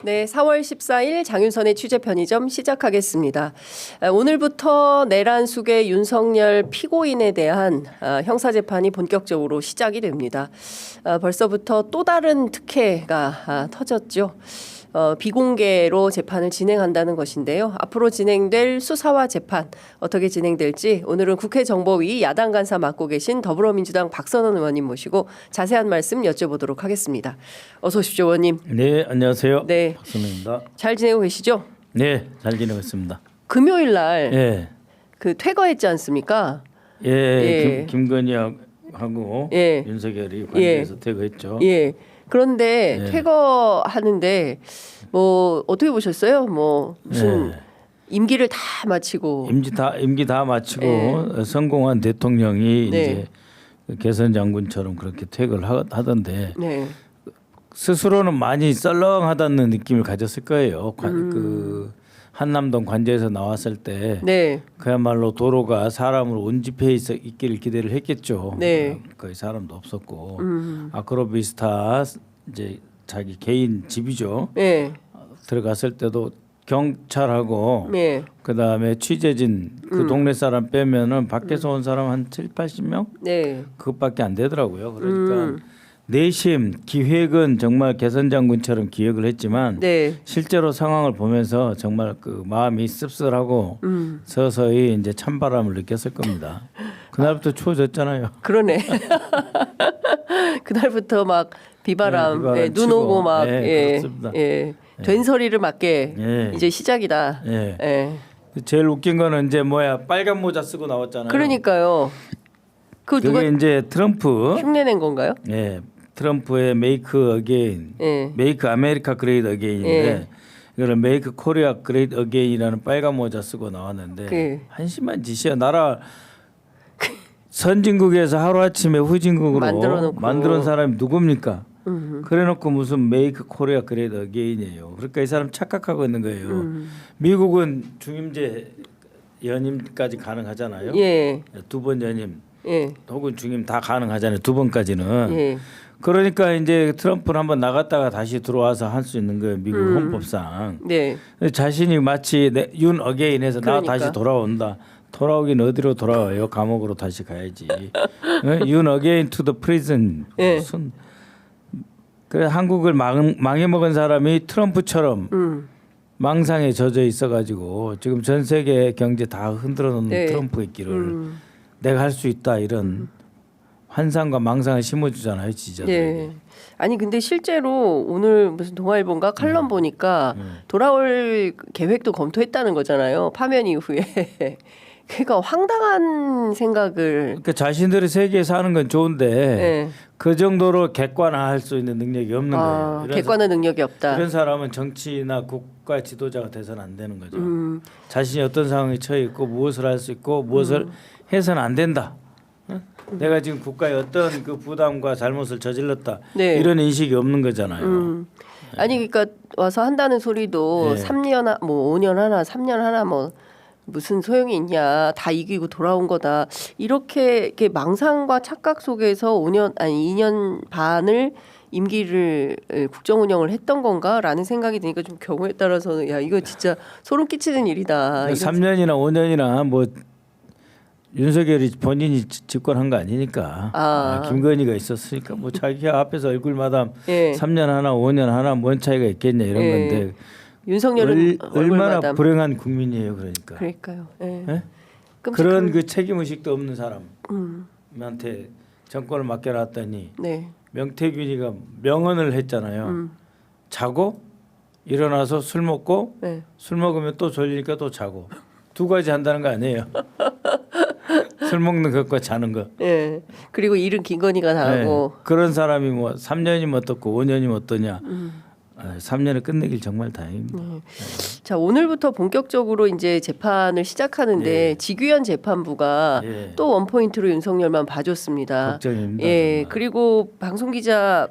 네, 4월 14일 장윤선의 취재 편의점 시작하겠습니다. 오늘부터 내란 속의 윤석열 피고인에 대한 형사재판이 본격적으로 시작이 됩니다. 벌써부터 또 다른 특혜가 터졌죠. 비공개로 재판을 진행한다는 것인데요. 앞으로 진행될 수사와 재판 어떻게 진행될지 오늘은 국회정보위 야당 간사 맡고 계신 더불어민주당 박선원 의원님 모시고 자세한 말씀 여쭤보도록 하겠습니다. 어서 오십시오, 의원님. 네, 안녕하세요. 네, 박선원입니다. 잘 지내고 계시죠? 네, 잘 지내고 있습니다. 금요일 날 예, 그 퇴거했지 않습니까? 예, 김건희하고 예. 윤석열이 관계에서 퇴거했죠. 예. 그런데 예. 퇴거하는데 뭐 어떻게 보셨어요? 뭐 무슨 예. 임기를 다 마치고 임기 다 마치고 성공한 대통령이 네. 이제 개선 장군처럼 그렇게 퇴거를 하던데 네. 스스로는 많이 썰렁하다는 느낌을 가졌을 거예요. 그 한남동 관제에서 나왔을 때 네. 그야말로 도로가 사람으로 온집해 있기를 기대를 했겠죠. 네. 거의 사람도 없었고 아크로비스타 이제 자기 개인 집이죠. 네. 들어갔을 때도 경찰하고 네. 그다음에 취재진 그 동네 사람 빼면은 밖에서 온 사람 한 7, 80명 네. 그것밖에 안 되더라고요. 그러니까 내심 기획은 정말 개선 장군처럼 기획을 했지만 네. 실제로 상황을 보면서 정말 그 마음이 씁쓸하고 서서히 이제 찬바람을 느꼈을 겁니다. 그날부터 추워졌잖아요. 그러네. 그날부터 막 비바람, 네, 예, 눈 오고 막 네, 예. 그렇습니다. 예. 된소리를 맞게 예. 이제 시작이다. 예. 예. 제일 웃긴 거는 이제 빨간 모자 쓰고 나왔잖아요. 그러니까요. 그 누가 그게 이제 트럼프, 흉내낸 건가요? 예, 트럼프의 메이크 어게인, 예. 메이크 아메리카 그레이트 어게인인데 예. 이거는 메이크 코리아 그레이트 어게인이라는 빨간 모자 쓰고 나왔는데 그- 한심한 짓이야. 나라 선진국에서 하루아침에 후진국으로 만들어놓고. 만들어놓은 사람이 누굽니까? 그래놓고 무슨 메이크 코리아 그레이트 어게인이에요. 그러니까 이 사람 착각하고 있는 거예요. 미국은 중임제 연임까지 가능하잖아요. 예. 두 번 연임 예. 혹은 중임 다 가능하잖아요. 두 번까지는. 예. 그러니까 이제 트럼프는 한번 나갔다가 다시 들어와서 할 수 있는 거예요. 미국 헌법상. 네. 자신이 마치 윤 어게인해서 나 그러니까. 다시 돌아온다. 돌아오긴 어디로 돌아와요? 감옥으로 다시 가야지. 윤 어게인 투 더 프리즌. 예. 무슨 그래 한국을 망해먹은 사람이 트럼프처럼 망상에 젖어 있어가지고 지금 전 세계 경제 다 흔들어 놓는 네. 트럼프의 길을 내가 할 수 있다 이런 환상과 망상을 심어주잖아요 지지자들에게. 예. 아니 근데 실제로 오늘 무슨 동아일보인가 칼럼 보니까 돌아올 계획도 검토했다는 거잖아요. 파면 이후에. 그러니까 황당한 생각을. 그러니까 자신들이 세계에 사는 건 좋은데 예. 그 정도로 객관화할 수 있는 능력이 없는 거예요. 이런 객관화 능력이 없다. 이런 사람은 정치나 국가 지도자가 돼서는 안 되는 거죠. 자신이 어떤 상황에 처해 있고 무엇을 할 수 있고 무엇을 해서는 안 된다. 응? 내가 지금 국가에 어떤 그 부담과 잘못을 저질렀다. 네. 이런 인식이 없는 거잖아요. 아니 그러니까 와서 한다는 소리도 네. 3년 뭐 5년 하나 3년 하나 뭐 무슨 소용이 있냐 다 이기고 돌아온 거다 이렇게 망상과 착각 속에서 5년 아니 2년 반을 임기를 국정 운영을 했던 건가라는 생각이 드니까 좀 경우에 따라서는 야 이거 진짜 소름 끼치는 일이다. 이런 3년이나 5년이나 뭐 윤석열이 본인이 집권한 거 아니니까 김건희가 있었으니까 뭐 자기 앞에서 얼굴마다 예. 3년 하나 5년 하나 뭔 차이가 있겠냐 이런 예. 건데 윤석열은 얼마나 얼굴마다. 불행한 국민이에요 그러니까. 그러니까요. 예. 예? 끔찍한- 그런 그 책임 의식도 없는 사람한테 정권을 맡겨놨더니 네. 명태균이가 명언을 했잖아요. 자고 일어나서 술 먹고 네. 술 먹으면 또 졸리니까 또 자고 두 가지 한다는 거 아니에요. 술 먹는 것과 자는 거. 예. 그리고 일은 김건희가 다 하고. 네. 그런 사람이 뭐 3년이면 어떻고 5년이면 어떠냐. 3년을 끝내길 정말 다행입니다. 자 오늘부터 본격적으로 이제 재판을 시작하는데 지규현 재판부가 예. 또 원포인트로 윤석열만 봐줬습니다. 걱정입니다. 예 정말. 그리고 방송 기자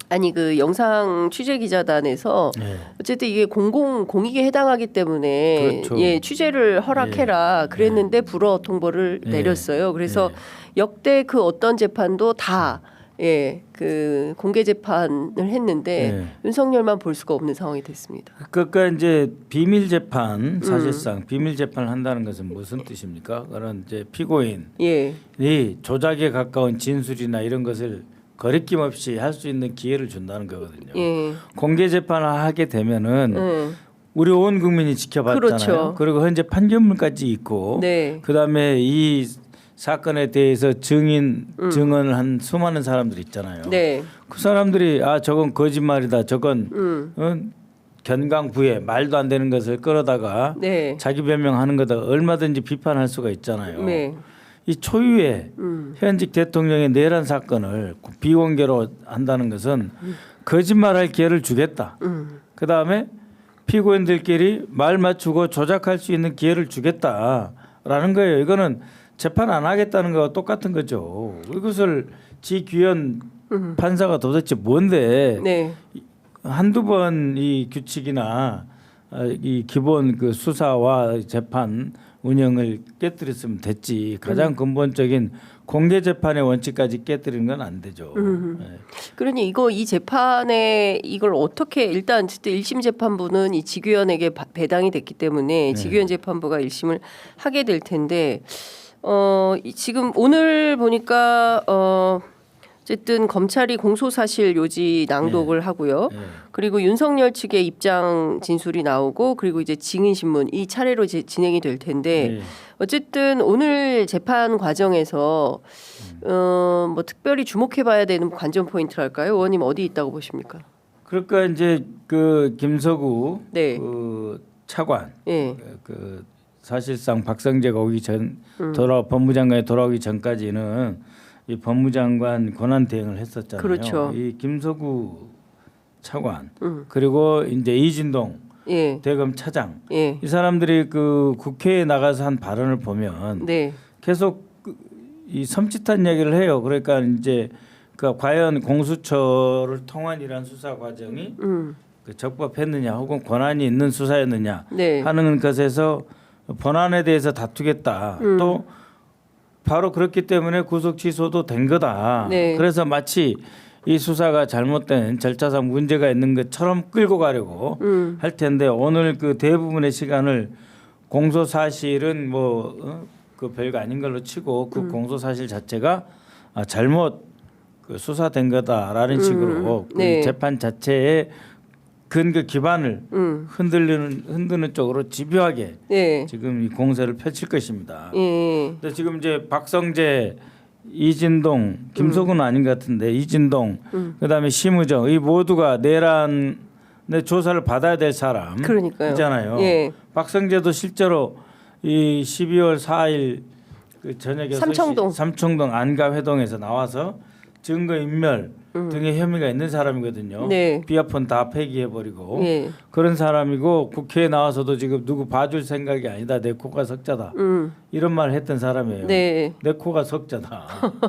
아니 그 영상 취재 기자단에서 예. 어쨌든 이게 공익에 해당하기 때문에 그렇죠. 예 취재를 허락해라 그랬는데 불허 통보를 예. 내렸어요. 그래서 역대 그 어떤 재판도 다 예, 그 공개 재판을 했는데 네. 윤석열만 볼 수가 없는 상황이 됐습니다. 그러니까 이제 비밀 재판 사실상 비밀 재판을 한다는 것은 무슨 뜻입니까? 그런 이제 피고인이 예, 조작에 가까운 진술이나 이런 것을 거리낌 없이 할 수 있는 기회를 준다는 거거든요. 예, 공개 재판을 하게 되면은 우리 온 국민이 지켜봤잖아요. 그렇죠. 그리고 현재 판결문까지 있고 네, 그다음에 이 사건에 대해서 증언을 한 수많은 사람들 있잖아요. 네, 그 사람들이 아 저건 거짓말이다. 저건 견강부에 말도 안 되는 것을 끌어다가 네, 자기 변명하는 거다 얼마든지 비판할 수가 있잖아요. 네, 이 초유의 현직 대통령의 내란 사건을 비공개로 한다는 것은 거짓말할 기회를 주겠다. 그 다음에 피고인들끼리 말 맞추고 조작할 수 있는 기회를 주겠다라는 거예요. 이거는 재판 안 하겠다는 거와 똑같은 거죠. 이것을 지귀현 판사가 도대체 뭔데 네, 한두 번 이 규칙이나 이 기본 그 수사와 재판 운영을 깨뜨렸으면 됐지. 가장 근본적인 공개 재판의 원칙까지 깨뜨리는 건 안 되죠. 네. 그러니 이 재판에 이걸 어떻게 일단 1심 재판부는 이 지규현에게 배당이 됐기 때문에 지규현 재판부가 1심을 하게 될 텐데 지금 오늘 보니까 어쨌든 검찰이 공소사실 요지 낭독을 하고요. 그리고 윤석열 측의 입장 진술이 나오고 그리고 이제 증인신문 이 차례로 이제 진행이 될 텐데 어쨌든 오늘 재판 과정에서 뭐 특별히 주목해봐야 되는 관전 포인트랄까요? 의원님 어디 있다고 보십니까? 그러니까 이제 그 김서구 네. 그 차관 예. 그 사실상 박성재가 오기 전 법무장관이 돌아오기 전까지는 이 법무장관 권한 대행을 했었잖아요. 그렇죠. 이 김서구 차관 그리고 이제 이진동 예. 대검 차장 예. 이 사람들이 그 국회에 나가서 한 발언을 보면 네. 계속 이 섬찟한 얘기를 해요. 그러니까 이제 그 과연 공수처를 통한 이런 수사 과정이 그 적법했느냐 혹은 권한이 있는 수사였느냐 네. 하는 것에서 본안에 대해서 다투겠다. 또 바로 그렇기 때문에 구속 취소도 된 거다. 네. 그래서 마치 이 수사가 잘못된 절차상 문제가 있는 것처럼 끌고 가려고 할 텐데 오늘 그 대부분의 시간을 공소 사실은 뭐 그 별거 아닌 걸로 치고 그 공소 사실 자체가 잘못 그 수사된 거다라는 식으로 네. 그 재판 자체의 근거 기반을 흔드는 쪽으로 집요하게 네. 지금 이 공세를 펼칠 것입니다. 예. 근데 지금 이제 박성재, 이진동, 김석훈은 아닌 것 같은데 이진동, 그다음에 심우정 이 모두가 내란의 조사를 받아야 될 사람 그러니까요. 있잖아요. 예. 박성재도 실제로 이 12월 4일 그 저녁에 삼청동 안가 회동에서 나와서 증거 인멸 등의 혐의가 있는 사람이거든요. 네. 비아폰 다 폐기해버리고 예. 그런 사람이고 국회에 나와서도 지금 누구 봐줄 생각이 아니다. 내 코가 석자다. 이런 말을 했던 사람이에요. 네. 내 코가 석자다.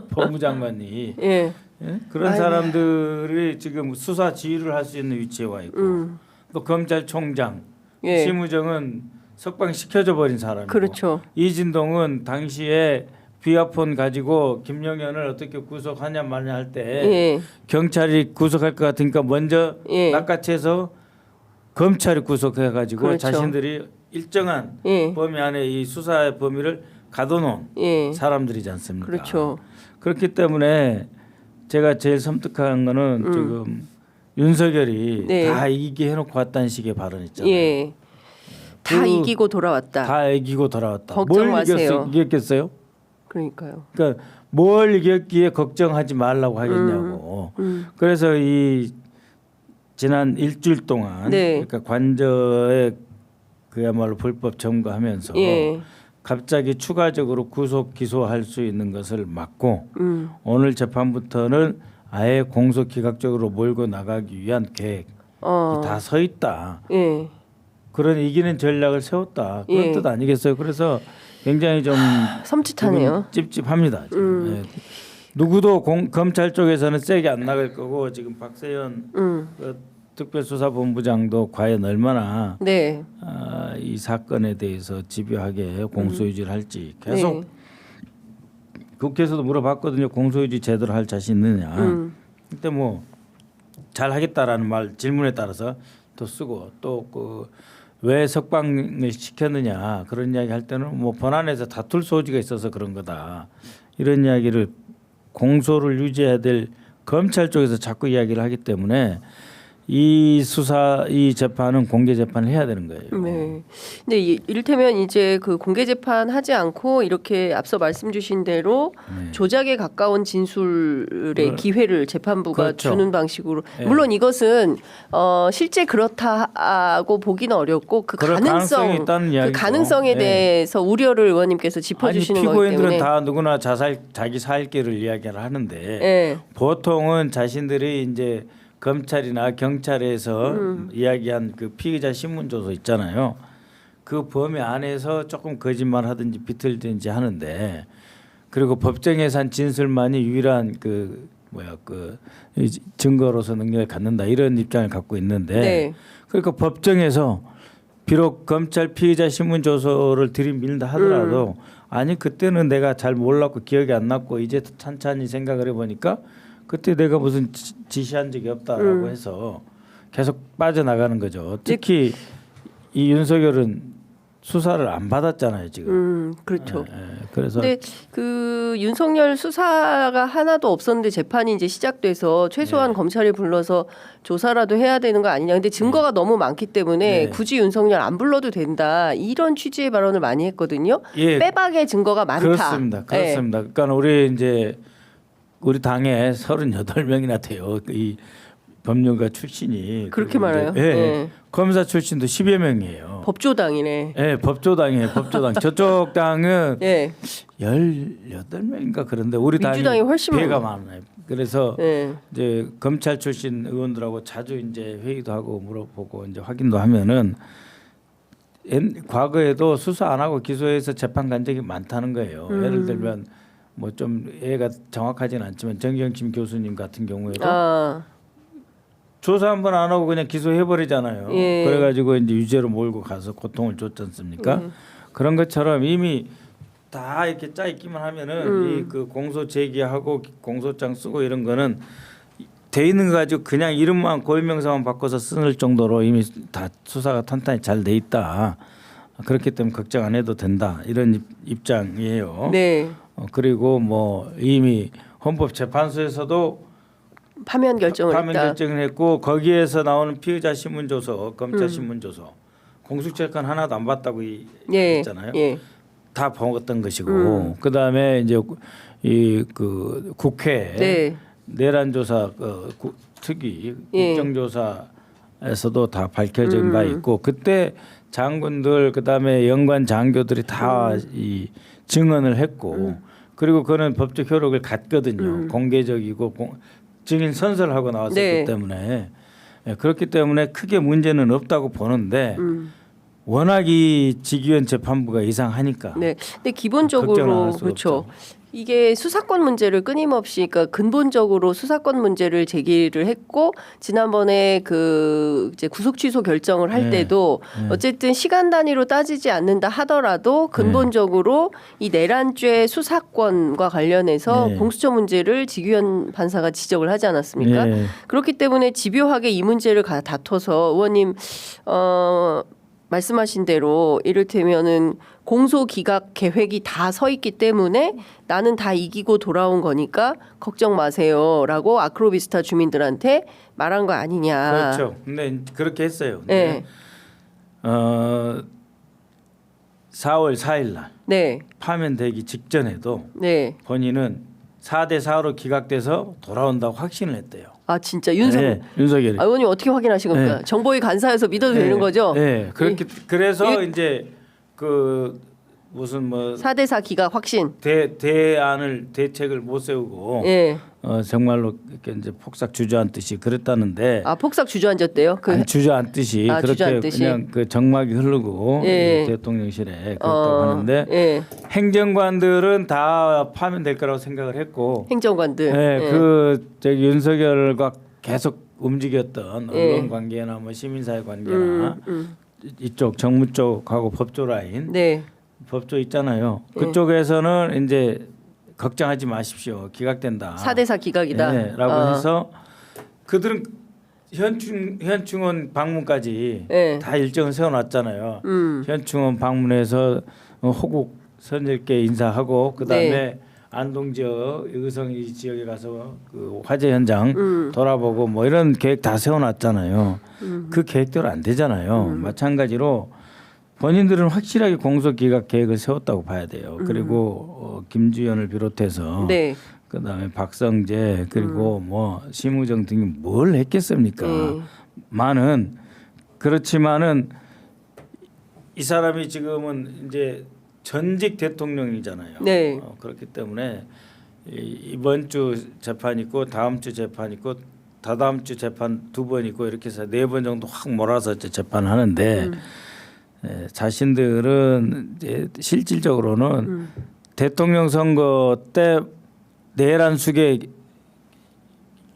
법무장관이. 예. 예? 그런 사람들이 지금 수사 지휘를 할 수 있는 위치에 와 있고 또 검찰총장 예. 심우정은 석방시켜줘 버린 사람이고 그렇죠. 이진동은 당시에 비아폰 가지고 김영현을 어떻게 구속하냐 마냐 할 때 예. 경찰이 구속할 것 같으니까 먼저 예. 낚아채서 검찰이 구속해가지고 그렇죠. 자신들이 일정한 예. 범위 안에 이 수사의 범위를 가둬놓은 예. 사람들이지 않습니까? 그렇죠. 그렇기 때문에 제가 제일 섬뜩한 거는 지금 윤석열이 네. 다 이기게 해놓고 왔다는 식의 발언 있잖아요. 예. 다 이기고 돌아왔다. 다 이기고 돌아왔다. 걱정 뭘 마세요. 이겼겠어요? 그러니까요. 그러니까 뭘 이겼기에 걱정하지 말라고 하겠냐고. 그래서 이 지난 일주일 동안 네. 그러니까 관저에 그야말로 불법 점거하면서 예. 갑자기 추가적으로 구속 기소할 수 있는 것을 막고 오늘 재판부터는 아예 공소 기각적으로 몰고 나가기 위한 계획 다 서 있다. 예. 그런 이기는 전략을 세웠다. 그런 예. 뜻 아니겠어요? 그래서 굉장히 좀 섬찟하네요. 지금 찝찝합니다. 지금. 네. 누구도 검찰 쪽에서는 세게 안 나갈 거고 지금 박세현 그 특별수사본부장도 과연 얼마나 네. 이 사건에 대해서 집요하게 공소 유지를 할지 계속 네. 국회에서도 물어봤거든요. 공소유지 제대로 할 자신 있느냐. 그때 뭐 잘하겠다라는 말 질문에 따라서 또 쓰고 또 그 왜 석방을 시켰느냐 그런 이야기 할 때는 뭐 본안에서 다툴 소지가 있어서 그런 거다. 이런 이야기를 공소를 유지해야 될 검찰 쪽에서 자꾸 이야기를 하기 때문에 이 수사 이 재판은 공개 재판을 해야 되는 거예요. 네. 근데 이를테면 이제 그 공개 재판 하지 않고 이렇게 앞서 말씀 주신 대로 조작에 가까운 진술의 기회를 재판부가 그렇죠. 주는 방식으로 물론 이것은 실제 그렇다고 보기는 어렵고 그 그럴 가능성이 있다는 그 이야기죠. 가능성에 대해서 우려를 의원님께서 짚어주시는 거기 피고인들은 때문에 다 누구나 자기 살길을 이야기를 하는데 네. 보통은 자신들이 이제 검찰이나 경찰에서 이야기한 그 피의자 신문조서 있잖아요. 그 범위 안에서 조금 거짓말하든지 비틀든지 하는데 그리고 법정에서 한 진술만이 유일한 그 증거로서 능력을 갖는다 이런 입장을 갖고 있는데 네. 그러니까 법정에서 비록 검찰 피의자 신문조서를 들이밀다 하더라도 아니 그때는 내가 잘 몰랐고 기억이 안 났고 이제 찬찬히 생각을 해보니까 그때 내가 무슨 지시한 적이 없다라고 해서 계속 빠져나가는 거죠. 특히 이 윤석열은 수사를 안 받았잖아요 지금. 그렇죠. 그래서 근데 그 윤석열 수사가 하나도 없었는데 재판이 이제 시작돼서 최소한 검찰이 불러서 조사라도 해야 되는 거 아니냐. 근데 증거가 너무 많기 때문에 굳이 윤석열 안 불러도 된다. 이런 취지의 발언을 많이 했거든요. 예, 빼박의 증거가 많다. 그렇습니다. 그렇습니다. 그러니까 우리 이제 우리 당에 38명이나 돼요. 이 법률가 출신이 그렇게 많아요? 예, 예. 검사 출신도 10여 명이에요. 법조당이네. 예, 법조당이에요. 법조당. 저쪽 당은 예. 18명인가 그런데 우리 민주당이 당이 훨씬 배가 많아요. 많아요. 그래서 예. 이제 검찰 출신 의원들하고 자주 이제 회의도 하고 물어보고 이제 확인도 하면은 과거에도 수사 안 하고 기소해서 재판 간 적이 많다는 거예요. 예를 들면 뭐 좀 얘가 정확하지는 않지만 정경심 교수님 같은 경우에도 조사 한 번 안 하고 그냥 기소해 버리잖아요. 예. 그래가지고 이제 유죄로 몰고 가서 고통을 줬지 않습니까? 그런 것처럼 이미 다 이렇게 짜 있기만 하면은 이 그 공소 제기하고 공소장 쓰고 이런 거는 돼 있는 거 가지고 그냥 이름만 고유명사만 바꿔서 쓸 정도로 이미 다 수사가 탄탄히 잘 돼 있다. 그렇기 때문에 걱정 안 해도 된다. 이런 입장이에요. 네. 그리고 뭐 이미 헌법재판소에서도 파면 결정을 파면 했다. 결정을 했고 거기에서 나오는 피의자 신문조서, 검찰 신문조서 공수처건 하나도 안 봤다고 했잖아요. 예. 다 먹었던 것이고 그다음에 이제 이 그 국회 네. 내란조사 특위 국정조사에서도 다 밝혀진 바 있고 그때 장군들 그다음에 연관 장교들이 다 이 증언을 했고 그리고 그는 법적 효력을 갖거든요. 공개적이고 증인 선서를 하고 나왔기 네. 때문에 그렇기 때문에 크게 문제는 없다고 보는데 워낙 이 직위원 재판부가 이상하니까. 네. 근데 걱정을 기본적으로 할 수가 그렇죠. 없죠. 이게 수사권 문제를 끊임없이 그러니까 근본적으로 수사권 문제를 제기를 했고 지난번에 그 이제 구속 취소 결정을 할 때도 어쨌든 시간 단위로 따지지 않는다 하더라도 근본적으로 이 내란죄 수사권과 관련해서 공수처 문제를 직위원 판사가 지적을 하지 않았습니까? 그렇기 때문에 집요하게 이 문제를 다퉈서 의원님 말씀하신 대로 이를테면은 공소 기각 계획이 다 서 있기 때문에 나는 다 이기고 돌아온 거니까 걱정 마세요라고 아크로비스타 주민들한테 말한 거 아니냐. 그렇죠. 근데 그렇게 했어요. 네. 4월 4일 날 네. 파면되기 직전에도 네. 본인은 4대 4로 기각돼서 돌아온다고 확신을 했대요. 아 진짜 윤석열. 윤석열이. 아, 의원님 어떻게 확인하신 겁니까? 네. 정보위 간사여서 믿어도 되는 거죠? 네. 그렇게 그래서 이제 그 무슨 뭐 4대 4 기각 확신. 대책을 못 세우고 예. 정말로 이렇게 이제 폭삭 주저앉듯이 그랬다는데 아 폭삭 주저앉았대요. 아니, 주저앉듯이 그렇게 주저앉듯이. 그냥 그 정막이 흐르고 예. 대통령실에 그렇다고 하는데 예. 행정관들은 다 파면될 거라고 생각을 했고 행정관들. 네, 그 저기 윤석열과 계속 움직였던 예. 언론 관계나 뭐 시민사회 관계나 이쪽 정무 쪽하고 법조 라인 네. 법조 있잖아요. 그쪽에서는 이제 걱정하지 마십시오. 기각된다. 4대4 기각이다. 네, 라고 해서 그들은 현충원 방문까지 네. 다 일정을 세워놨잖아요. 현충원 방문해서 호국 선열께 인사하고 그다음에 네. 안동 지역 의성 이 지역에 가서 그 화재 현장 돌아보고 뭐 이런 계획 다 세워놨잖아요. 그 계획대로 안 되잖아요. 마찬가지로 본인들은 확실하게 공소 기각 계획을 세웠다고 봐야 돼요. 그리고 김주현을 비롯해서 네. 그다음에 박성재 그리고 뭐 심우정 등이 뭘 했겠습니까? 많은 그렇지만은 이 사람이 지금은 이제 전직 대통령이잖아요. 네. 그렇기 때문에 이번 주 재판 있고 다음 주 재판 있고 다다음 주 재판 2번 있고 이렇게 해서 4번 정도 확 몰아서 이제 재판하는데 자신들은 이제 실질적으로는 대통령 선거 때 내란 숙의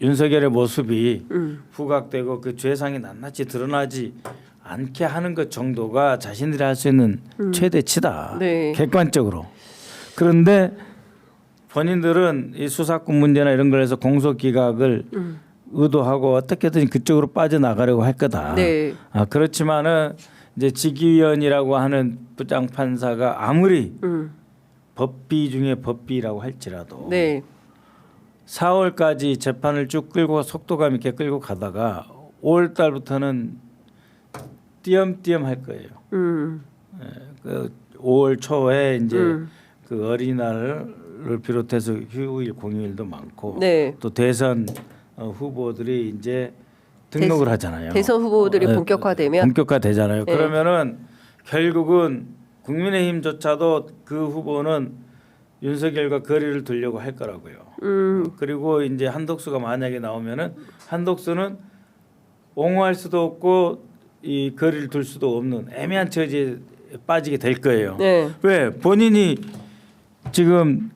윤석열의 모습이 부각되고 그 죄상이 낱낱이 드러나지 않게 하는 것 정도가 자신들이 할 수 있는 최대치다. 네. 객관적으로. 그런데 본인들은 이 수사권 문제나 이런 걸 해서 공소 기각을 의도하고 어떻게든 그쪽으로 빠져나가려고 할 거다. 네. 그렇지만은 이제 직위원이라고 하는 부장 판사가 아무리 법비 중에 법비라고 할지라도 네. 4월까지 재판을 쭉 끌고 속도감 있게 끌고 가다가 5월 달부터는 띄엄띄엄 할 거예요. 그 5월 초에 이제 그 어린이날을 비롯해서 휴일 공휴일도 많고 네. 또 대선 후보들이 이제 등록을 하잖아요. 대선 후보들이 본격화되면 본격화되잖아요. 네. 그러면은 결국은 국민의힘조차도 그 후보는 윤석열과 거리를 두려고 할 거라고요. 그리고 이제 한덕수가 만약에 나오면은 한덕수는 옹호할 수도 없고 이 거리를 둘 수도 없는 애매한 처지에 빠지게 될 거예요. 네. 왜 본인이 지금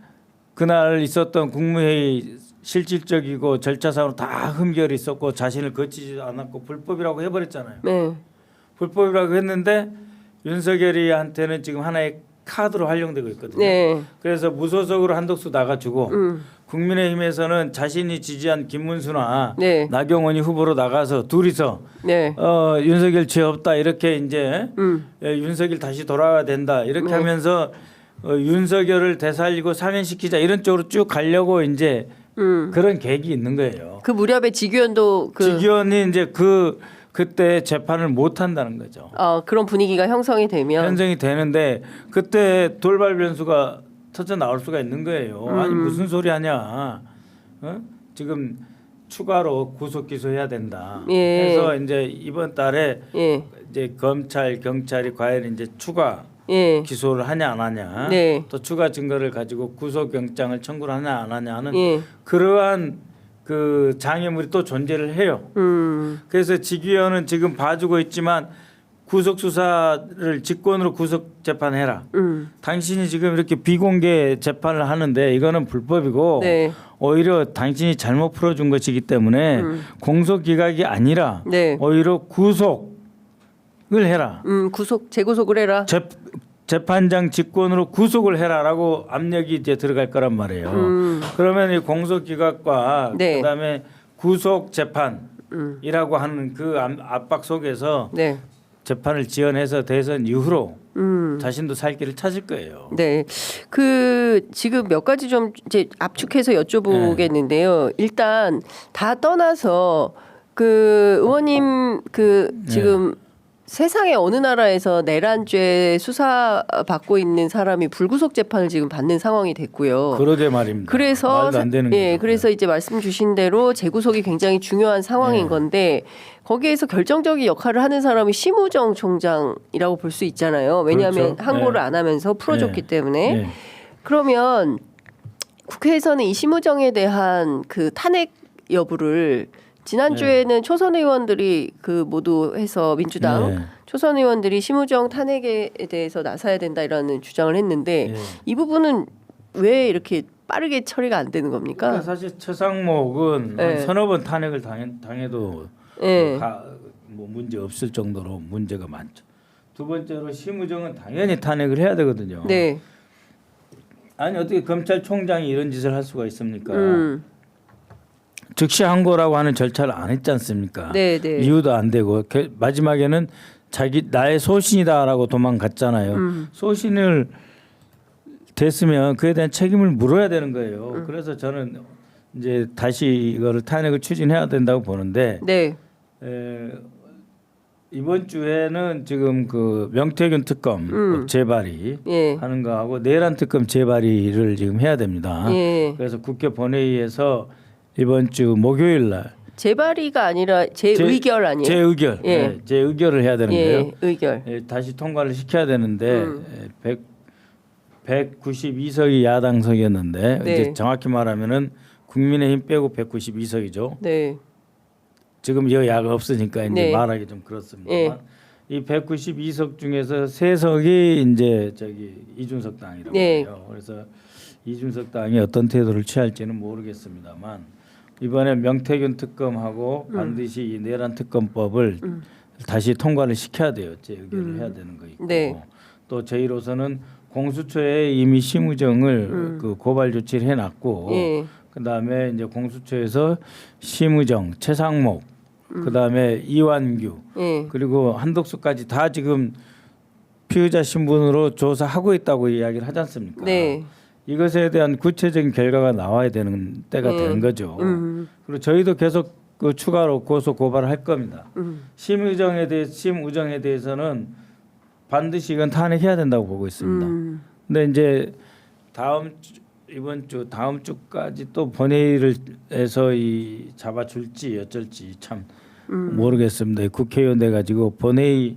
그날 있었던 국무회의 실질적이고 절차상으로 다 흠결이 있었고 자신을 거치지 않았고 불법이라고 해버렸잖아요. 네. 불법이라고 했는데 윤석열이한테는 지금 하나의 카드로 활용되고 있거든요. 네. 그래서 무소속으로 한덕수 나가주고 국민의힘에서는 자신이 지지한 김문수나 네. 나경원이 후보로 나가서 둘이서 네. 윤석열 죄 없다 이렇게 이제 윤석열 다시 돌아와야 된다 이렇게 하면서 윤석열을 되살리고 사면시키자 이런 쪽으로 쭉 가려고 이제 그런 계획이 있는 거예요. 그 무렵에 직위원도 직위원이 이제 그때 재판을 못 한다는 거죠. 그런 분위기가 형성이 되면 현정이 되는데 그때 돌발 변수가 터져 나올 수가 있는 거예요. 아니 무슨 소리 하냐? 지금 추가로 구속 기소해야 된다. 예. 그래서 이제 이번 달에 예. 이제 검찰 경찰이 과연 이제 추가 예. 기소를 하냐 안 하냐, 네. 또 추가 증거를 가지고 구속 영장을 청구를 하냐 안 하냐 하는 예. 그러한 그 장애물이 또 존재를 해요. 그래서 직위원은 지금 봐주고 있지만 구속 수사를 직권으로 구속 재판해라. 당신이 지금 이렇게 비공개 재판을 하는데 이거는 불법이고 네. 오히려 당신이 잘못 풀어준 것이기 때문에 공소 기각이 아니라 네. 오히려 구속을 해라. 재구속을 해라. 재판장 직권으로 구속을 해라라고 압력이 이제 들어갈 거란 말이에요. 그러면 이 공소 기각과 네. 그다음에 구속 재판이라고 하는 그 압박 속에서 네. 재판을 지연해서 대선 이후로 자신도 살 길을 찾을 거예요. 네. 그 지금 몇 가지 좀 이제 압축해서 여쭤보겠는데요. 일단 다 떠나서 그 의원님 그 지금 세상의 어느 나라에서 내란죄 수사 받고 있는 사람이 불구속 재판을 지금 받는 상황이 됐고요. 그러게 말입니다. 그래서 말도 안 되는 예, 거죠. 그래서 이제 말씀 주신 대로 재구속이 굉장히 중요한 상황인 건데 거기에서 결정적인 역할을 하는 사람이 심우정 총장이라고 볼 수 있잖아요. 왜냐하면 그렇죠. 항고를 안 하면서 풀어줬기 때문에 네. 그러면 국회에서는 이 심우정에 대한 그 탄핵 여부를 지난주에는 초선 의원들이 그 모두 해서 민주당 네. 초선 의원들이 심우정 탄핵에 대해서 나서야 된다 이라는 주장을 했는데 이 부분은 왜 이렇게 빠르게 처리가 안 되는 겁니까? 그러니까 사실 최상목은 네. 한 서너 번 탄핵을 당해도 네. 뭐 문제 없을 정도로 문제가 많죠. 두 번째로 심우정은 당연히 탄핵을 해야 되거든요. 네. 아니 어떻게 검찰총장이 이런 짓을 할 수가 있습니까? 즉시 항고라고 하는 절차를 안 했지 않습니까? 네, 네. 이유도 안 되고 마지막에는 자기 나의 소신이다라고 도망갔잖아요. 소신을 됐으면 그에 대한 책임을 물어야 되는 거예요. 그래서 저는 이제 다시 이거를 탄핵을 추진해야 된다고 보는데 네. 이번 주에는 지금 그 명태균 특검 재발의 예. 하는 거하고 내란 특검 재발의를 지금 해야 됩니다. 예. 그래서 국회 본회의에서 이번 주 목요일 날 재발의가 아니라 재의결 아니에요? 재의결, 예. 네, 재의결을 해야 되는 예, 거예요. 의결. 예, 다시 통과를 시켜야 되는데 192석이 야당석이었는데 네. 이제 정확히 말하면은 국민의힘 빼고 192석이죠. 네. 지금 여야가 없으니까 이제 네. 말하기 좀 그렇습니다만 예. 이 192석 중에서 3석이 이제 저기 이준석 당이라고 네. 해요. 그래서 이준석 당이 어떤 태도를 취할지는 모르겠습니다만 이번에 명태균 특검하고 반드시 이 내란 특검법을 다시 통과를 시켜야 돼요. 재의결을 해야 되는 거 있고 네. 또 저희로서는 공수처에 이미 심의정을 그 고발 조치를 해놨고 예. 그다음에 이제 공수처에서 심의정 최상목 그다음에 이완규 예. 그리고 한덕수까지 다 지금 피의자 신분으로 조사하고 있다고 이야기를 하지 않습니까? 네. 이것에 대한 구체적인 결과가 나와야 되는 때가 되는 거죠. 그리고 저희도 계속 그 추가로 고소 고발을 할 겁니다. 심의정에 대해 심의정에 대해서는 반드시 이건 탄핵해야 된다고 보고 있습니다. 근데 이제 이번 주 다음 주까지 또 본회의를 해서 이 잡아줄지 어쩔지 참 모르겠습니다. 국회의원 돼 가지고 본회의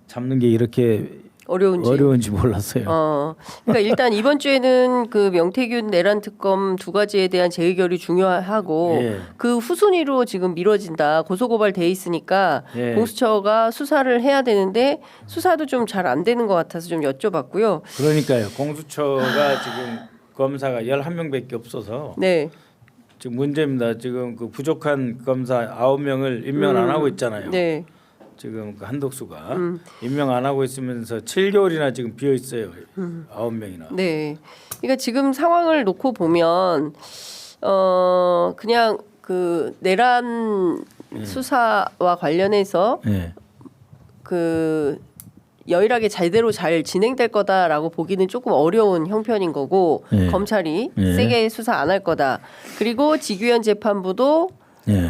잡는 게 이렇게 어려운지 몰랐어요. 그러니까 일단 이번 주에는 그 명태균 내란 특검 두 가지에 대한 재의결이 중요하고 예. 그 후순위로 지금 미뤄진다. 고소고발 돼 있으니까 예. 공수처가 수사를 해야 되는데 수사도 좀 잘 안 되는 것 같아서 좀 여쭤봤고요. 그러니까요. 공수처가 지금 검사가 11명밖에 없어서 네. 지금 문제입니다. 지금 그 부족한 검사 9명을 임명 안 하고 있잖아요. 네. 지금 그 한덕수가 임명 안 하고 있으면서 7개월이나 지금 비어 있어요. 9명이나. 네. 그러니까 지금 상황을 놓고 보면 그냥 그 내란 수사와 관련해서 네. 그 여일하게 제대로 잘 진행될 거다라고 보기는 조금 어려운 형편인 거고 예. 검찰이 예. 세게 수사 안 할 거다. 그리고 지규현 재판부도 네.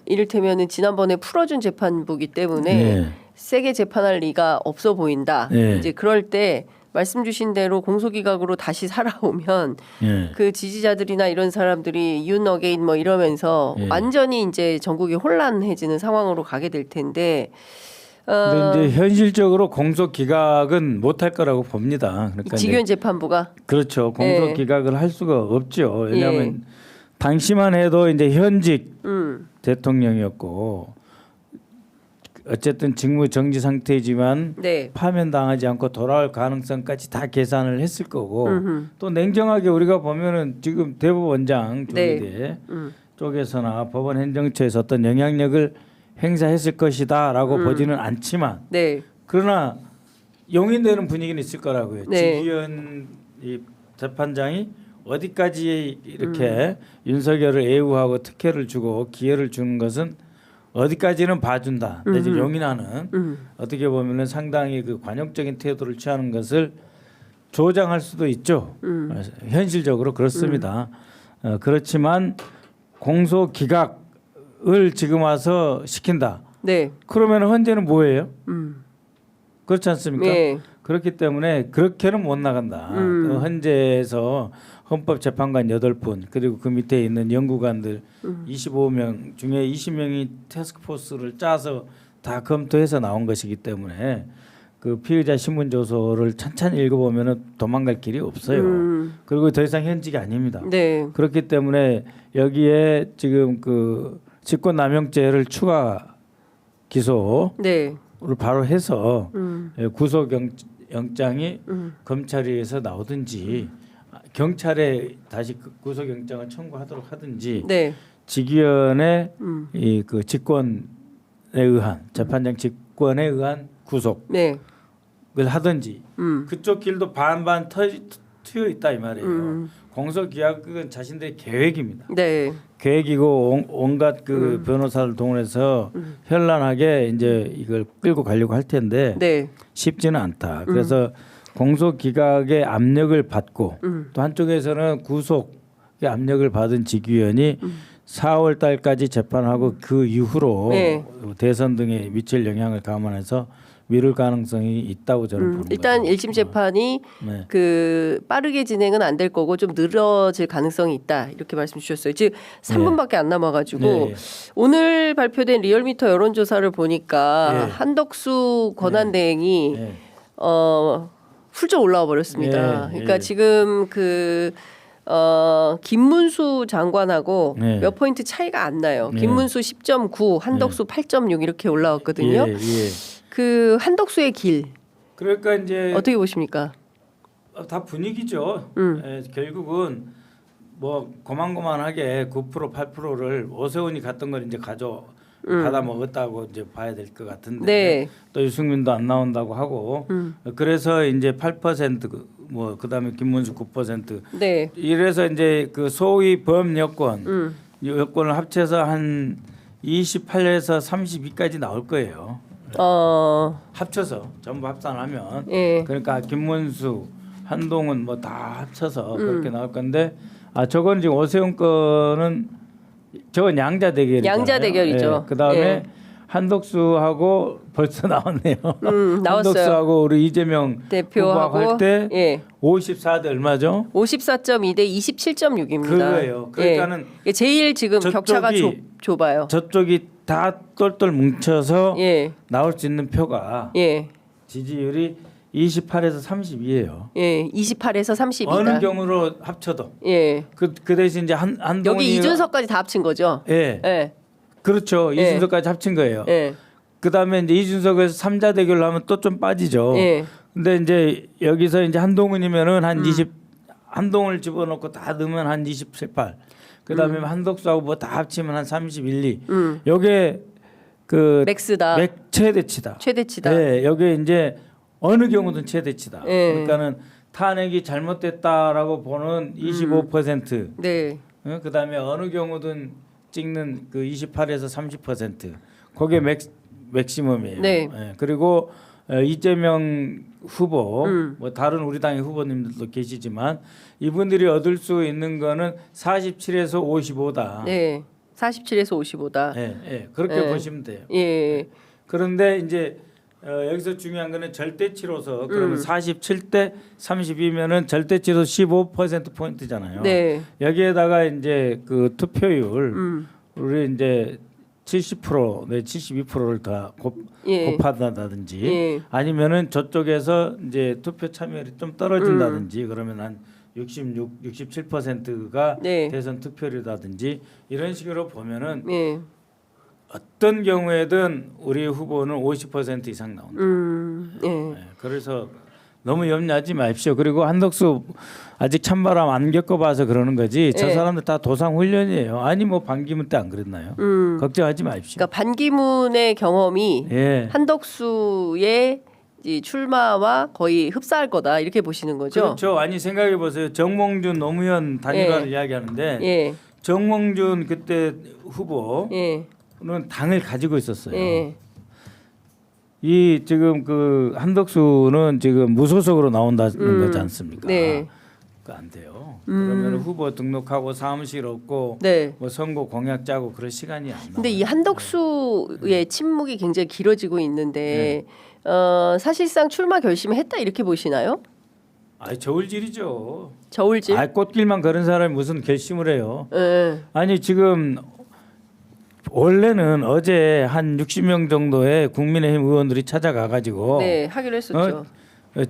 이를테면은 지난번에 풀어준 재판부기 때문에 네. 세게 재판할 리가 없어 보인다. 네. 이제 그럴 때 말씀 주신 대로 공소기각으로 다시 살아오면 네. 그 지지자들이나 이런 사람들이 윤 어게인 뭐 이러면서 예. 완전히 이제 전국이 혼란해지는 상황으로 가게 될 텐데. 근데 이제 현실적으로 공소 기각은 못할 거라고 봅니다. 그러니까 지규현 재판부가 그렇죠. 공소 기각을 할 수가 없죠. 왜냐하면 예. 당시만 해도 이제 현직 대통령이었고 어쨌든 직무 정지 상태이지만 네. 파면당하지 않고 돌아올 가능성까지 다 계산을 했을 거고 또 냉정하게 우리가 보면은 지금 대법원장 조기대 쪽에서나 법원 행정처에서 어떤 영향력을 행사했을 것이다라고 보지는 않지만 네. 그러나 용인되는 분위기는 있을 거라고요. 네. 지기현 이 재판장이 어디까지 이렇게 윤석열을 애우하고 특혜를 주고 기회를 주는 것은 어디까지는 봐준다. 내지 용인하는 어떻게 보면은 상당히 그 관용적인 태도를 취하는 것을 조장할 수도 있죠. 현실적으로 그렇습니다. 그렇지만 공소 기각을 지금 와서 시킨다. 네. 그러면 헌재는 뭐예요? 그렇지 않습니까? 네. 그렇기 때문에 그렇게는 못 나간다. 그 헌재에서 헌법재판관 8분 그리고 그 밑에 있는 연구관들 25명 중에 20명이 태스크포스를 짜서 다 검토해서 나온 것이기 때문에 그 피의자 신문 조서를 찬찬히 읽어보면 도망갈 길이 없어요. 그리고 더 이상 현직이 아닙니다. 네. 그렇기 때문에 여기에 지금 그 직권남용죄를 추가 기소를 네. 바로 해서 구속영장이 검찰에서 나오든지 경찰에 다시 구속영장을 청구하도록 하든지 네. 지기현의 이 그 직권에 의한 재판장 직권에 의한 구속을 네. 하든지 그쪽 길도 반반 트여 있다 이 말이에요. 공소기각은 자신들의 계획입니다. 네. 계획이고 온갖 그 변호사를 동원해서 현란하게 이제 이걸 끌고 가려고 할 텐데 네. 쉽지는 않다. 그래서 공소기각의 압력을 받고 또 한쪽에서는 구속의 압력을 받은 직위원이 4월 달까지 재판하고 그 이후로 네. 대선 등에 미칠 영향을 감안해서 미룰 가능성이 있다고 저는 보는 일단 거죠. 1심 재판이 네. 그 빠르게 진행은 안 될 거고 좀 늘어질 가능성이 있다 이렇게 말씀 주셨어요. 지금 3분밖에 안 남아가지고 네. 오늘 발표된 리얼미터 여론조사를 보니까 네. 한덕수 권한대행이 네. 훌쩍 올라와 버렸습니다. 네. 그러니까 네. 지금 김문수 장관하고 네. 몇 포인트 차이가 안 나요. 네. 김문수 10.9, 한덕수 8.6 이렇게 올라왔거든요. 예, 예. 그 한덕수의 길 그러니까 이제 어떻게 보십니까? 다 분위기죠. 예, 결국은 뭐 고만고만하게 9% 8%를 오세훈이 갔던 걸 이제 받아 먹었다고 이제 봐야 될 것 같은데 네. 또 유승민도 안 나온다고 하고 그래서 이제 8%뭐 그다음에 김문수 9% 네. 이래서 이제 그 소위 범여권 여권을 합쳐서 한 28에서 32까지 나올 거예요. 합쳐서 전부 합산하면 예. 그러니까 김문수, 한동훈 뭐 다 합쳐서 그렇게 나올 건데 저건 지금 오세훈 거는 저건 양자 대결이잖아요. 양자 대결이죠. 예, 그다음에 예. 한덕수하고 벌써 나왔네요. 나왔어요. 한덕수하고 우리 이재명 대표하고 할때 예. 54대 얼마죠? 54.2 대 27.6입니다. 그거예요. 그러니까는 예. 제일 지금 격차가 좁아요. 저쪽이 다 똘똘 뭉쳐서 예. 나올 수 있는 표가 예. 지지율이 28에서 32예요. 예. 28에서 32다. 어느 경우로 합쳐도 예. 그 대신 이제 한동훈이 여기 이준석까지 다 합친 거죠. 예. 예. 그렇죠. 예. 이준석까지 합친 거예요. 예. 그다음에 이제 이준석에서 3자 대결을 하면 또 좀 빠지죠. 예. 근데 이제 여기서 이제 한동훈이면은 한 20 한동훈을 집어넣고 다 넣으면 한 27, 8. 그다음에 한덕수하고 뭐 다 합치면 한 31, 2. 요게 그 맥스다. 최대치다. 최대치다. 네, 여기 이제 어느 경우든 최대치다. 예. 그러니까는 탄핵이 잘못됐다라고 보는 25%. 네. 그다음에 어느 경우든 찍는 그 28에서 30%. 그게 맥시멈이에요. 네. 예, 그리고 이재명 후보, 뭐 다른 우리 당의 후보님들도 계시지만 이분들이 얻을 수 있는 거는 47에서 55다. 네. 47에서 55다. 예, 예, 그렇게 예. 보시면 돼요. 예. 그런데 이제 여기서 중요한 거는 절대치로서 그러면 47대 32면은 절대치로 15% 포인트잖아요. 네. 여기에다가 이제 그 투표율 우리 이제 70% 내 72%를 다 예. 곱한다든지 예. 아니면은 저쪽에서 이제 투표 참여율이 좀 떨어진다든지 그러면 한 66, 67%가 네. 대선 투표율이라든지 이런 식으로 보면은 예. 어떤 경우에든 우리 후보는 50% 이상 나온다. 예. 네, 그래서 너무 염려하지 마십시오. 그리고 한덕수 아직 찬바람 안 겪어봐서 그러는 거지. 저 예. 사람들 다 도상 훈련이에요. 아니 뭐 반기문 때 안 그랬나요? 걱정하지 마십시오. 그러니까 반기문의 경험이 예. 한덕수의 이 출마와 거의 흡사할 거다 이렇게 보시는 거죠. 그렇죠. 아니 생각해 보세요. 정몽준 노무현 단일화를 이야기하는데 예. 정몽준 그때 후보는 예. 당을 가지고 있었어요. 예. 이 지금 그 한덕수는 지금 무소속으로 나온다는 거지 않습니까? 네. 그 안 돼요. 그러면 후보 등록하고 사무실 없고 네. 뭐 선거 공약 짜고 그럴 시간이 안 나와요. 근데 이 한덕수의 침묵이 굉장히 길어지고 있는데 사실상 출마 결심했다 이렇게 보시나요? 아이 저울질이죠. 저울질? 아 꽃길만 걸은 사람이 무슨 결심을 해요? 예. 아니 지금 원래는 어제 한 60명 정도의 국민의힘 의원들이 찾아가 가지고 네, 하기로 했었죠.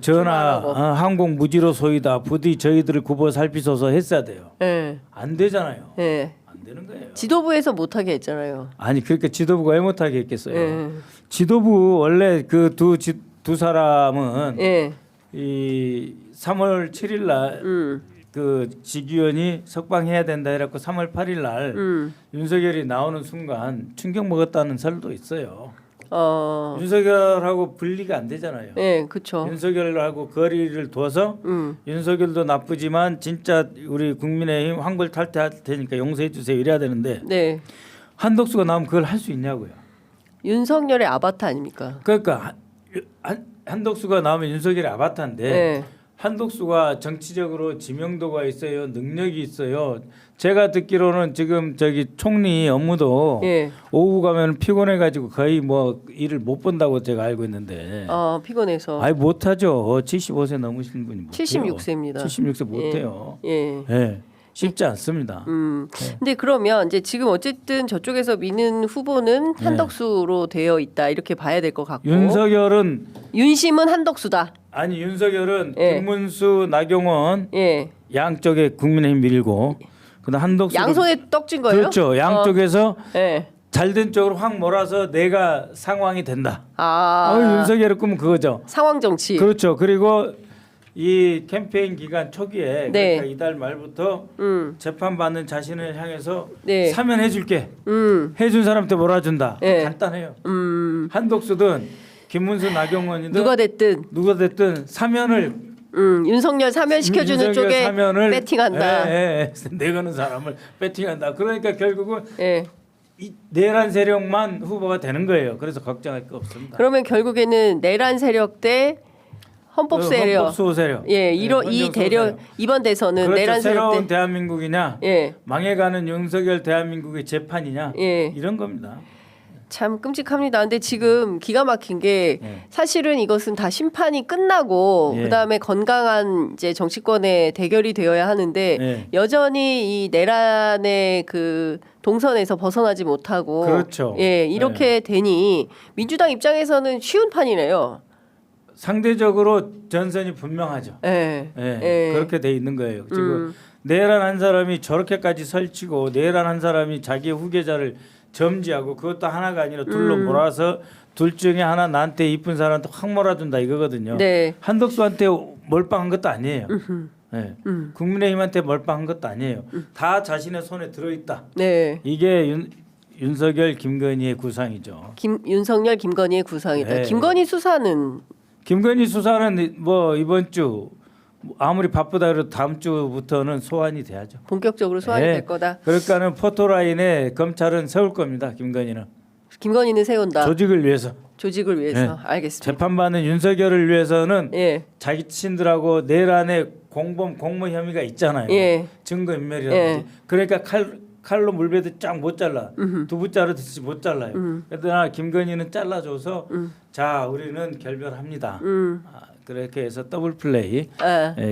전하 출마하라고. 항공 무지로 소이다. 부디 저희들을 굽어 살피소서 했어야 돼요. 예. 안 되잖아요. 예. 안 되는 거예요. 지도부에서 못하게 했잖아요. 아니 그러니까 지도부가 왜 못하게 했겠어요. 예. 지도부 원래 그 두 사람은 예. 이 3월 7일 날 그 직위원이 석방해야 된다 해갖고 3월 8일 날 윤석열이 나오는 순간 충격 먹었다는 설도 있어요. 윤석열하고 분리가 안 되잖아요. 네, 그렇죠. 윤석열하고 거리를 둬서 윤석열도 나쁘지만 진짜 우리 국민의힘 황골 탈퇴할 테니까 용서해 주세요 이래야 되는데 네. 한덕수가 나오면 그걸 할 수 있냐고요. 윤석열의 아바타 아닙니까? 그러니까 한덕수가 나오면 윤석열의 아바타인데 네. 한덕수가 정치적으로 지명도가 있어요, 능력이 있어요. 제가 듣기로는 지금 저기 총리 업무도 예. 오후 가면 피곤해가지고 거의 뭐 일을 못 본다고 제가 알고 있는데. 피곤해서. 아니 못하죠. 75세 넘으신 분이 못해요. 76세입니다. 76세 못해요. 예. 예. 쉽지 않습니다. 근데 그러면 이제 지금 어쨌든 저쪽에서 미는 후보는 한덕수로 되어 있다 이렇게 봐야 될 것 같고. 윤석열은 윤심은 한덕수다. 아니 윤석열은 예. 김문수, 나경원 예. 양쪽에 국민의힘 밀고 그다음 한덕수 양손에 떡진 거예요? 그렇죠. 양쪽에서 예. 잘된 쪽으로 확 몰아서 내가 상황이 된다. 아. 윤석열의 꿈은 그거죠. 상황 정치. 그렇죠. 그리고 이 캠페인 기간 초기에 네. 그러니까 이달 말부터 재판 받는 자신을 향해서 네. 사면해줄게. 해준 사람한테 몰아준다. 네. 간단해요. 한독수든 김문수, 나경원이든 누가 됐든 사면을 윤석열 사면 시켜주는 윤석열 쪽에 사면을 배팅한다. 내거는 사람을 배팅한다. 그러니까 결국은 예. 이 내란 세력만 후보가 되는 거예요. 그래서 걱정할 거 없습니다. 그러면 결국에는 내란 세력 대 헌법 세력. 헌법 수호 세력. 예, 이 헌정 대력 수호 세력. 이번 대선은 그렇죠. 내란 세력 새로운 대. 대한민국이냐, 예. 망해가는 윤석열 대한민국의 재판이냐, 예. 이런 겁니다. 참 끔찍합니다. 근데 지금 기가 막힌 게 예. 사실은 이것은 다 심판이 끝나고 예. 그다음에 건강한 이제 정치권의 대결이 되어야 하는데 예. 여전히 이 내란의 그 동선에서 벗어나지 못하고 그렇죠. 예, 이렇게 되니 민주당 입장에서는 쉬운 판이네요. 상대적으로 전선이 분명하죠. 예. 예, 예. 그렇게 돼 있는 거예요. 지금 내란 한 사람이 저렇게까지 설치고 내란 한 사람이 자기 후계자를 점지하고 그것도 하나가 아니라 둘로 몰아서 둘 중에 하나 나한테 이쁜 사람한테 확 몰아준다 이거거든요. 네. 한덕수한테 몰빵한 것도 아니에요. 예. 국민의힘한테 몰빵한 것도 아니에요. 다 자신의 손에 들어있다. 네. 이게 윤석열, 김건희의 구상이죠. 윤석열, 김건희의 구상이다. 네. 김건희 수사는 김건희 수사는 뭐 이번 주 아무리 바쁘다 그래도 다음 주부터는 소환이 돼야죠. 본격적으로 소환이 네. 될 거다. 그러니까는 포토라인에 검찰은 세울 겁니다. 김건희는 김건희는 세운다. 조직을 위해서. 조직을 위해서. 네. 알겠습니다. 재판받는 윤석열을 위해서는 예. 자기 친들하고 내란의 공범 공모 혐의가 있잖아요. 예. 증거인멸이라든지. 예. 그러니까 칼로 물베도 쫙 못 잘라. 두부 자르듯이 못 잘라요. 그러나 김건희는 잘라줘서 자 우리는 결별합니다. 그렇게 해서 더블 플레이,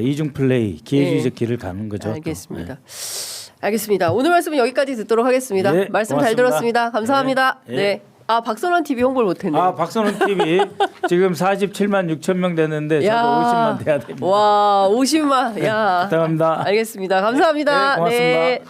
이중 플레이, 기회주의적 길을 가는 거죠. 알겠습니다. 알겠습니다. 오늘 말씀은 여기까지 듣도록 하겠습니다. 예, 말씀 잘 고맙습니다. 들었습니다. 감사합니다. 예, 예. 네. 박선원 TV 홍보를 못했네요. 박선원 TV 지금 47만 6천 명 됐는데 저도 50만 돼야 됩니다. 와, 50만. 야. 부탁합니다. 알겠습니다. 감사합니다. 네, 고맙습니다. 네.